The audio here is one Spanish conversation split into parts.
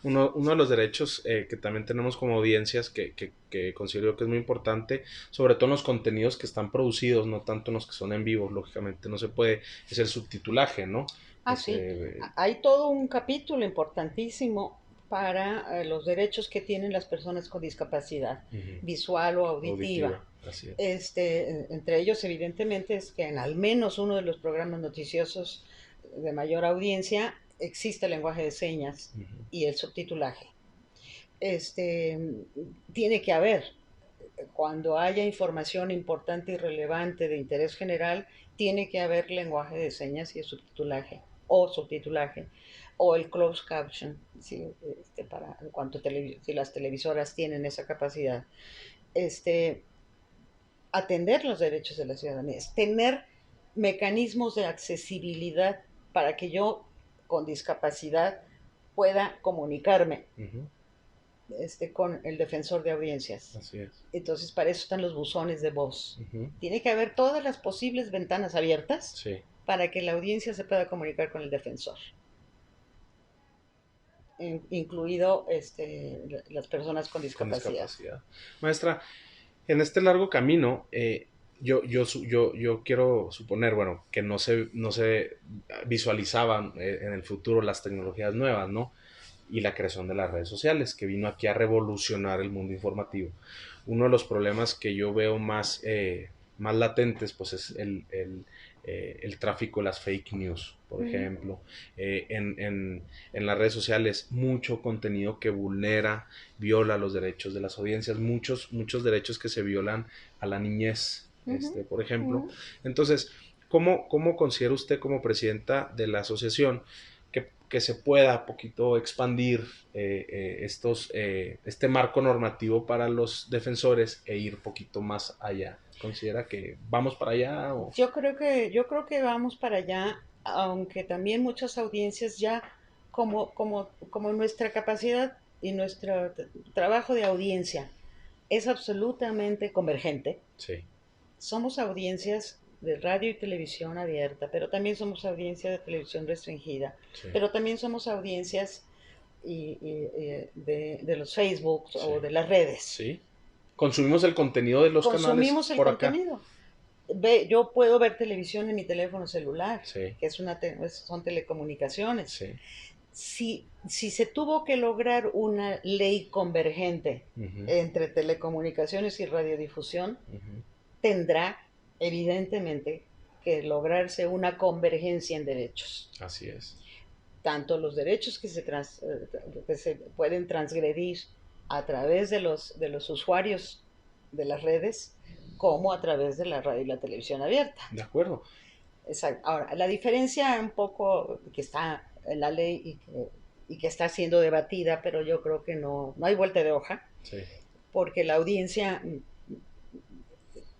Uno de los derechos que también tenemos como audiencias que considero que es muy importante, sobre todo en los contenidos que están producidos, no tanto en los que son en vivo, lógicamente no se puede, es el subtitulaje, ¿no? Ah, sí. Ese, Hay todo un capítulo importantísimo para los derechos que tienen las personas con discapacidad ujú, visual o auditiva. auditiva, así es. Entre ellos, evidentemente, es que en al menos uno de los programas noticiosos de mayor audiencia existe el lenguaje de señas Ujú, y el subtitulaje. Este, Tiene que haber, cuando haya información importante y relevante de interés general, tiene que haber lenguaje de señas y subtitulaje, o el closed caption, ¿sí? Para, en cuanto si las televisoras tienen esa capacidad. Este, Atender los derechos de la ciudadanía, es tener mecanismos de accesibilidad para que yo con discapacidad pueda comunicarme ujú, con el defensor de audiencias. así es. Entonces, para eso están los buzones de voz. Ujú, Tiene que haber todas las posibles ventanas abiertas sí. para que la audiencia se pueda comunicar con el defensor, incluido las personas con Con discapacidad. discapacidad. Maestra, en este largo camino, yo quiero suponer, bueno, que no se visualizaban en el futuro las tecnologías nuevas, ¿no? Y la creación de las redes sociales, que vino aquí a revolucionar el mundo informativo. Uno de los problemas que yo veo más latentes, pues es el tráfico de las fake news, por Uh -huh. ejemplo. En las redes sociales, mucho contenido que vulnera, viola los derechos de las audiencias, muchos derechos que se violan a la niñez, Uh -huh. por Uh ejemplo. -huh. Entonces, ¿cómo considera usted como presidenta de la asociación que se pueda poquito expandir este marco normativo para los defensores e ir poquito más allá? ¿Considera que vamos para allá o...? Yo creo que vamos para allá, aunque también muchas audiencias ya, como nuestra capacidad y nuestro trabajo de audiencia es absolutamente convergente. Sí, Somos audiencias de radio y televisión abierta, pero también somos audiencia de televisión restringida, sí, pero también somos audiencias de los Facebooks sí, o de las redes. sí. Consumimos el contenido de los canales Consumimos el por acá. contenido. Yo puedo ver televisión en mi teléfono celular, Sí, que son telecomunicaciones. sí. Si se tuvo que lograr una ley convergente Ujú, entre telecomunicaciones y radiodifusión, ujú, tendrá evidentemente que lograrse una convergencia en derechos. así es. Tanto los derechos que se pueden transgredir a través de los usuarios de las redes, como a través de la radio y la televisión abierta. De acuerdo. Exacto. Ahora, la diferencia un poco que está en la ley y que está siendo debatida, pero yo creo que no hay vuelta de hoja, Sí, porque la audiencia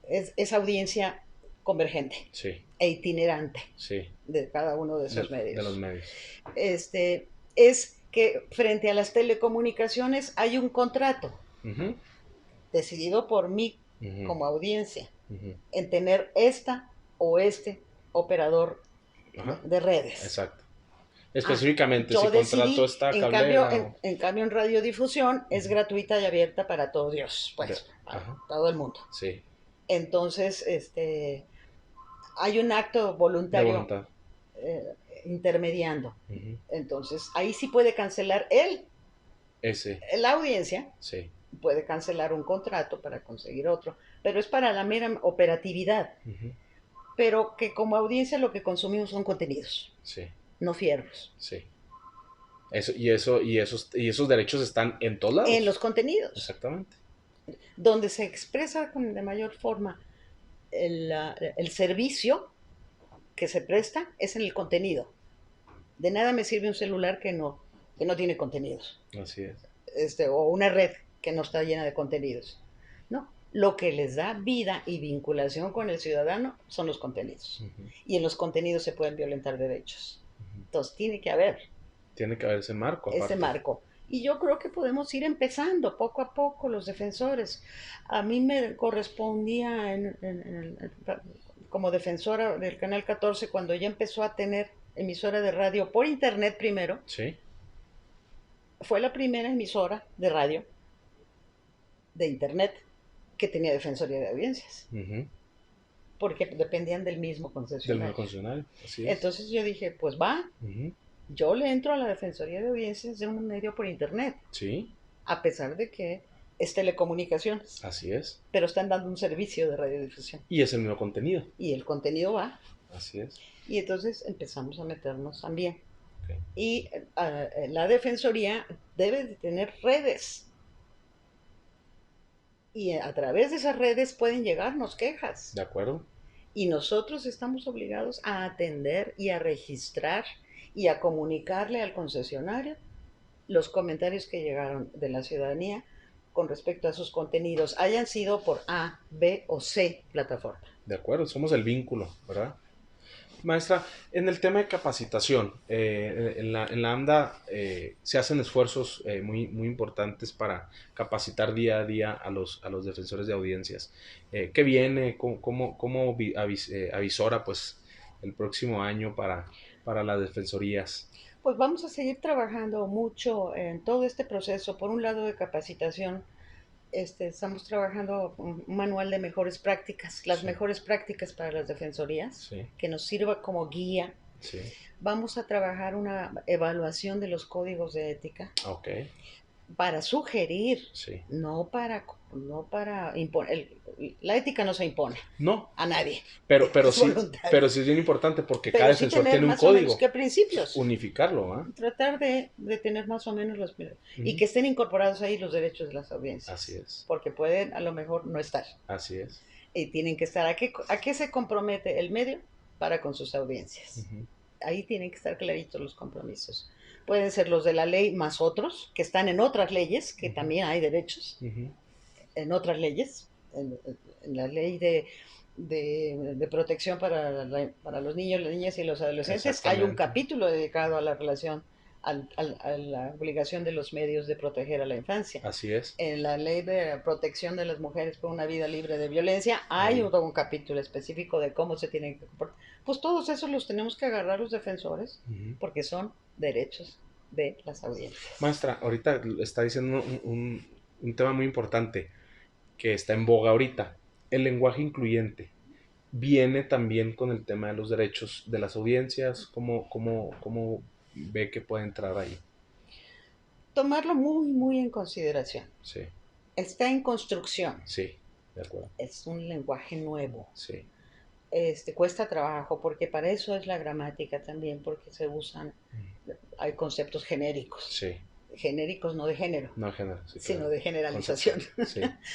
es audiencia convergente sí, e itinerante sí. de cada uno de esos De los medios. medios. Es que frente a las telecomunicaciones hay un contrato Ujú, decidido por mí ujú, como audiencia ujú. en tener esta o este operador de, Ajá, de redes. exacto. Ah, Específicamente, si yo contrato decidí, esta en cambio, cablera o... en radiodifusión es Ujú, gratuita y abierta para todo Dios, pues, para ajá, todo el mundo. sí, Entonces, hay un acto de voluntario voluntad. eh, intermediando. Ujú, Entonces, ahí sí puede cancelar él, ese, la audiencia, sí. puede cancelar un contrato para conseguir otro, pero es para la mera operatividad. Ujú, Pero que como audiencia lo que consumimos son contenidos, sí, no fierros. sí. Y esos derechos están en todos En los lados. contenidos, Exactamente. donde se expresa de mayor forma el servicio que se presta es en el contenido. De nada me sirve un celular que no tiene contenidos, Así es. o una red que no está llena de contenidos. No, lo que les da vida y vinculación con el ciudadano son los contenidos. Ujú, Y en los contenidos se pueden violentar derechos. ujú. Entonces tiene que haber Tiene que haber ese marco ese aparte. marco. Y yo creo que podemos ir empezando poco a poco los defensores. A mí me correspondía como defensora del Canal 14 cuando ya empezó a tener emisora de radio por internet primero, Sí, fue la primera emisora de radio, de internet, que tenía defensoría de audiencias, Ujú. porque dependían del mismo Del mismo concesionario. concesionario, así es. Entonces yo dije, pues va, Ujú. yo le entro a la defensoría de audiencias de un medio por internet, Sí, a pesar de que es telecomunicaciones, así es. pero están dando un servicio de radiodifusión. Y es el mismo contenido, Y el contenido va, así es. y entonces empezamos a meternos también. Ok. Y la defensoría debe de tener redes, y a través de esas redes pueden llegarnos quejas. ¿De acuerdo? Y nosotros estamos obligados a atender y a registrar y a comunicarle al concesionario los comentarios que llegaron de la ciudadanía con respecto a sus contenidos, hayan sido por A, B o C plataforma. De acuerdo, somos el vínculo, ¿verdad? Maestra, en el tema de capacitación, en la AMDA se hacen esfuerzos muy, muy importantes para capacitar día a día a los defensores de audiencias. ¿Qué viene? ¿Cómo avisora pues, el próximo año para las defensorías? Pues vamos a seguir trabajando mucho en todo este proceso, por un lado de capacitación. Estamos trabajando un manual de mejores prácticas, las Sí, mejores prácticas para las defensorías, sí, que nos sirva como guía. sí. Vamos a trabajar una evaluación de los códigos de ética Ok, para sugerir, sí. no para imponer. La ética no se impone No, a nadie, pero, pero es sí, voluntaria. pero sí es bien importante porque cada Pero sí defensor tener tiene un más o menos código. qué principios. Unificarlo, ¿ah? Tratar de tener más o menos los... Y Ujú. que estén incorporados ahí los derechos de las Así audiencias, es, porque pueden a lo mejor no estar. así es. Y tienen que estar. ¿A qué se compromete el medio para con sus audiencias? Ujú, Ahí tienen que estar claritos los compromisos. Pueden ser los de la ley más otros, que están en otras leyes, que ujú, también hay derechos, ujú. en otras leyes, en la ley de protección para los niños, las niñas y los adolescentes, hay un Exactamente, capítulo dedicado a la relación, a la obligación de los medios de proteger a la infancia. así es. En la ley de protección de las mujeres por una vida libre de violencia hay Ahí. un capítulo específico de cómo se tienen que comportar. Pues todos esos los tenemos que agarrar los defensores Ujú. porque son derechos de las audiencias. Maestra, ahorita está diciendo un tema muy importante que está en boga ahorita. El lenguaje incluyente viene también con el tema de los derechos de las audiencias. ¿Cómo ve que puede entrar ahí? Tomarlo muy, muy en consideración. Sí, Está en construcción. sí, de acuerdo. Es un lenguaje nuevo. Sí, Cuesta trabajo porque para eso es la gramática también, porque se usan, hay conceptos genéricos. sí. Genéricos no de género, No género, sí, sino claro. de generalización. Conceptual. Sí.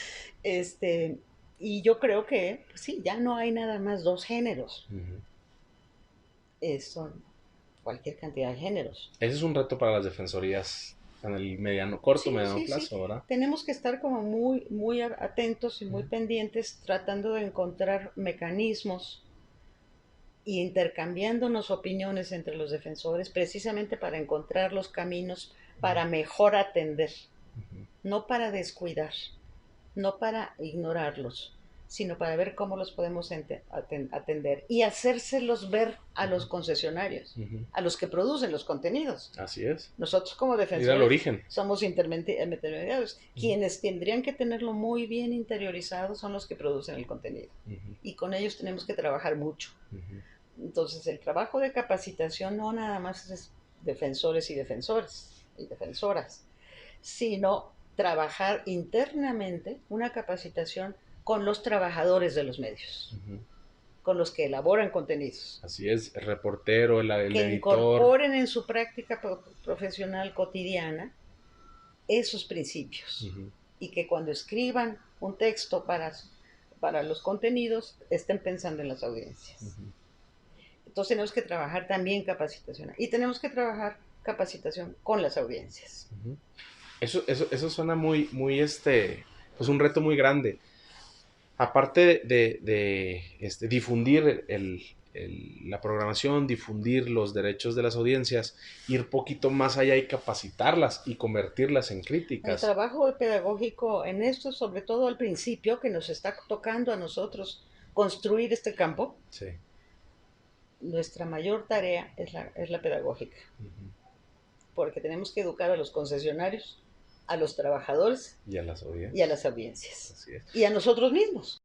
este, y yo creo que, pues sí, ya no hay nada más dos géneros. Ujú. Son cualquier cantidad de géneros. Ese es un reto para las defensorías en el corto, Sí, mediano sí, sí. plazo, ¿verdad? Tenemos que estar como muy, muy atentos y muy Ujú. pendientes, tratando de encontrar mecanismos y intercambiándonos opiniones entre los defensores, precisamente para encontrar los caminos para mejor atender, Ujú. no para descuidar, no para ignorarlos, sino para ver cómo los podemos atender y hacérselos ver a los concesionarios, Ujú. a los que producen los contenidos. Así es. Nosotros como Ir al defensores origen. somos intermediarios. Ujú. Quienes tendrían que tenerlo muy bien interiorizado son los que producen el contenido. Ujú. Y con ellos tenemos que trabajar mucho. Ujú. Entonces, el trabajo de capacitación no nada más es defensores y defensoras, sino trabajar internamente una capacitación con los trabajadores de los medios, Ujú. con los que elaboran contenidos, Así es, el reportero, el que editor. incorporen en su práctica profesional cotidiana esos principios Ujú. y que cuando escriban un texto para los contenidos estén pensando en las audiencias. Ujú. Entonces tenemos que trabajar también capacitación y tenemos que trabajar capacitación con las audiencias. Ujú. Eso suena muy, pues un reto muy grande. Aparte de difundir la programación, difundir los derechos de las audiencias, ir poquito más allá y capacitarlas y convertirlas en El críticas. trabajo pedagógico en esto, sobre todo al principio, que nos está tocando a nosotros construir este campo, nuestra mayor tarea es la pedagógica, Ujú. porque tenemos que educar a los concesionarios, a los trabajadores Y a las y a audiencias. las audiencias. Así es. Y a nosotros mismos.